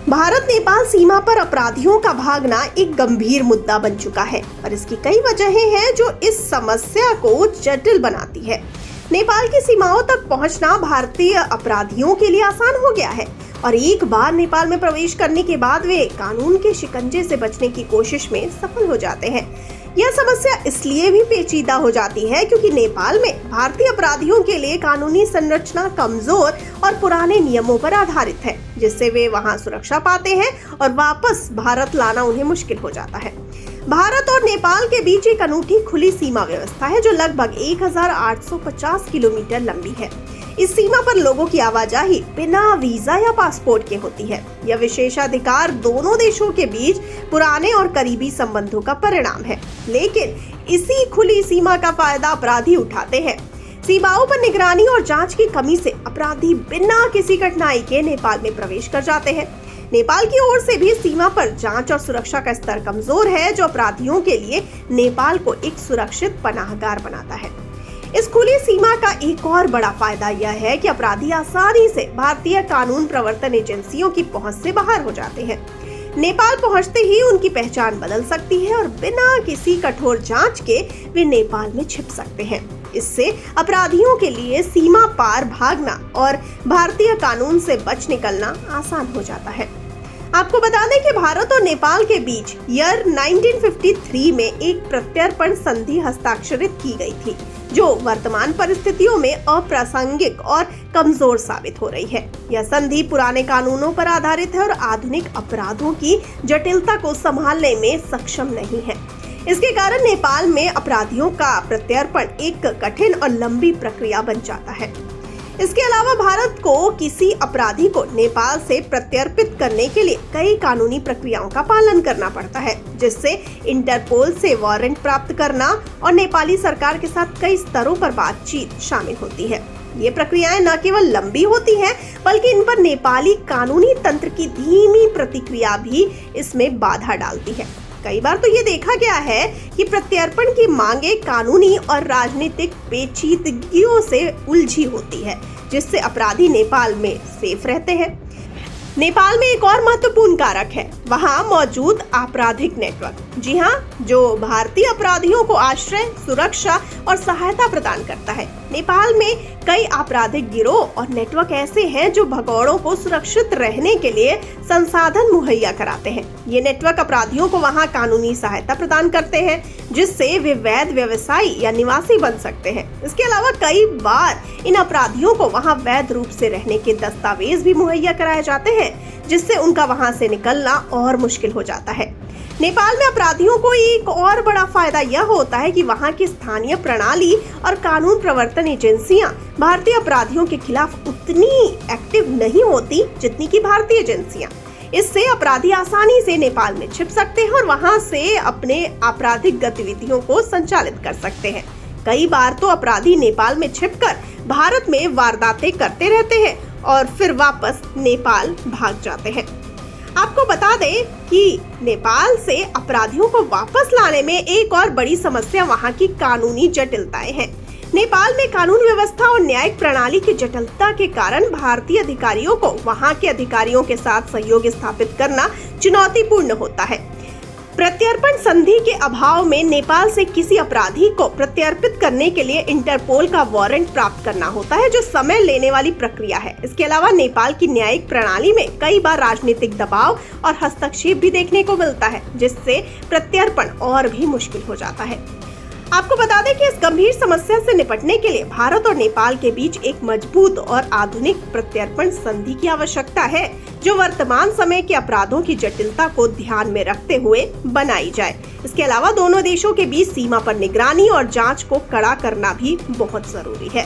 भारत नेपाल सीमा पर अपराधियों का भागना एक गंभीर मुद्दा बन चुका है और इसकी कई वजहें हैं जो इस समस्या को जटिल बनाती है। नेपाल की सीमाओं तक पहुंचना भारतीय अपराधियों के लिए आसान हो गया है और एक बार नेपाल में प्रवेश करने के बाद वे कानून के शिकंजे से बचने की कोशिश में सफल हो जाते हैं। यह समस्या इसलिए भी पेचीदा हो जाती है क्योंकि नेपाल में भारतीय अपराधियों के लिए कानूनी संरचना कमजोर और पुराने नियमों पर आधारित है, जिससे वे वहां सुरक्षा पाते हैं और वापस भारत लाना उन्हें मुश्किल हो जाता है। भारत और नेपाल के बीच एक अनूठी खुली सीमा व्यवस्था है जो लगभग 1850 किलोमीटर लंबी है। इस सीमा पर लोगों की आवाजाही बिना वीजा या पासपोर्ट के होती है। यह विशेषाधिकार दोनों देशों के बीच पुराने और करीबी संबंधों का परिणाम है, लेकिन इसी खुली सीमा का फायदा अपराधी उठाते हैं। सीमाओं पर निगरानी और जांच की कमी से अपराधी बिना किसी कठिनाई के नेपाल में प्रवेश कर जाते हैं। नेपाल की ओर से भी सीमा पर जांच और सुरक्षा का स्तर कमजोर है, जो अपराधियों के लिए नेपाल को एक सुरक्षित पनाहगार बनाता है। इस खुली सीमा का एक और बड़ा फायदा यह है कि अपराधी आसानी से भारतीय कानून प्रवर्तन एजेंसियों की पहुंच से बाहर हो जाते हैं। नेपाल पहुंचते ही उनकी पहचान बदल सकती है और बिना किसी कठोर जांच के वे नेपाल में छिप सकते हैं। इससे अपराधियों के लिए सीमा पार भागना और भारतीय कानून से बच निकलना आसान हो जाता है। आपको बता दें कि भारत और नेपाल के बीच ईयर 1953 में एक प्रत्यर्पण संधि हस्ताक्षरित की गई थी, जो वर्तमान परिस्थितियों में अप्रासंगिक और कमजोर साबित हो रही है। यह संधि पुराने कानूनों पर आधारित है और आधुनिक अपराधों की जटिलता को संभालने में सक्षम नहीं है। इसके कारण नेपाल में अपराधियों का प्रत्यर्पण एक कठिन और लंबी प्रक्रिया बन जाता है। इसके अलावा भारत को किसी अपराधी को नेपाल से प्रत्यर्पित करने के लिए कई कानूनी प्रक्रियाओं का पालन करना पड़ता है, जिससे इंटरपोल से वारंट प्राप्त करना और नेपाली सरकार के साथ कई स्तरों पर बातचीत शामिल होती है। ये प्रक्रियाएं न केवल लंबी होती हैं, बल्कि इन पर नेपाली कानूनी तंत्र की धीमी प्रतिक्रिया भी इसमें बाधा डालती है। कई बार तो ये देखा गया है कि प्रत्यर्पण की मांगे कानूनी और राजनीतिक पेचीदगियों से उलझी होती है, जिससे अपराधी नेपाल में सेफ रहते हैं। नेपाल में एक और महत्वपूर्ण कारक है वहां मौजूद आपराधिक नेटवर्क। जी हाँ, जो भारतीय अपराधियों को आश्रय, सुरक्षा और सहायता प्रदान करता है। नेपाल में कई आपराधिक गिरोह और नेटवर्क ऐसे हैं जो भगोड़ों को सुरक्षित रहने के लिए संसाधन मुहैया कराते हैं। ये नेटवर्क अपराधियों को वहां कानूनी सहायता प्रदान करते हैं, जिससे वे वैध व्यवसायी या निवासी बन सकते हैं। इसके अलावा कई बार इन अपराधियों को वहां वैध रूप से रहने के दस्तावेज भी मुहैया कराए जाते हैं, जिससे उनका वहां से निकलना और मुश्किल हो जाता है। नेपाल में अपराधियों को एक और बड़ा फायदा यह होता है कि वहां की स्थानीय प्रणाली और कानून प्रवर्तन एजेंसियां भारतीय अपराधियों के खिलाफ उतनी एक्टिव नहीं होती जितनी की भारतीय एजेंसियां। इससे अपराधी आसानी से नेपाल में छिप सकते हैं और वहां से अपने आपराधिक गतिविधियों को संचालित कर सकते हैं। कई बार तो अपराधी नेपाल में छिपकर भारत में वारदातें करते रहते हैं और फिर वापस नेपाल भाग जाते हैं। आपको बता दें कि नेपाल से अपराधियों को वापस लाने में एक और बड़ी समस्या वहां की कानूनी जटिलताएं हैं। नेपाल में कानून व्यवस्था और न्यायिक प्रणाली की जटिलता के कारण भारतीय अधिकारियों को वहां के अधिकारियों के साथ सहयोग स्थापित करना चुनौतीपूर्ण होता है। प्रत्यर्पण संधि के अभाव में नेपाल से किसी अपराधी को प्रत्यर्पित करने के लिए इंटरपोल का वारंट प्राप्त करना होता है, जो समय लेने वाली प्रक्रिया है। इसके अलावा नेपाल की न्यायिक प्रणाली में कई बार राजनीतिक दबाव और हस्तक्षेप भी देखने को मिलता है, जिससे प्रत्यर्पण और भी मुश्किल हो जाता है। आपको बता दें कि इस गंभीर समस्या से निपटने के लिए भारत और नेपाल के बीच एक मजबूत और आधुनिक प्रत्यर्पण संधि की आवश्यकता है, जो वर्तमान समय के अपराधों की जटिलता को ध्यान में रखते हुए बनाई जाए। इसके अलावा दोनों देशों के बीच सीमा पर निगरानी और जांच को कड़ा करना भी बहुत जरूरी है।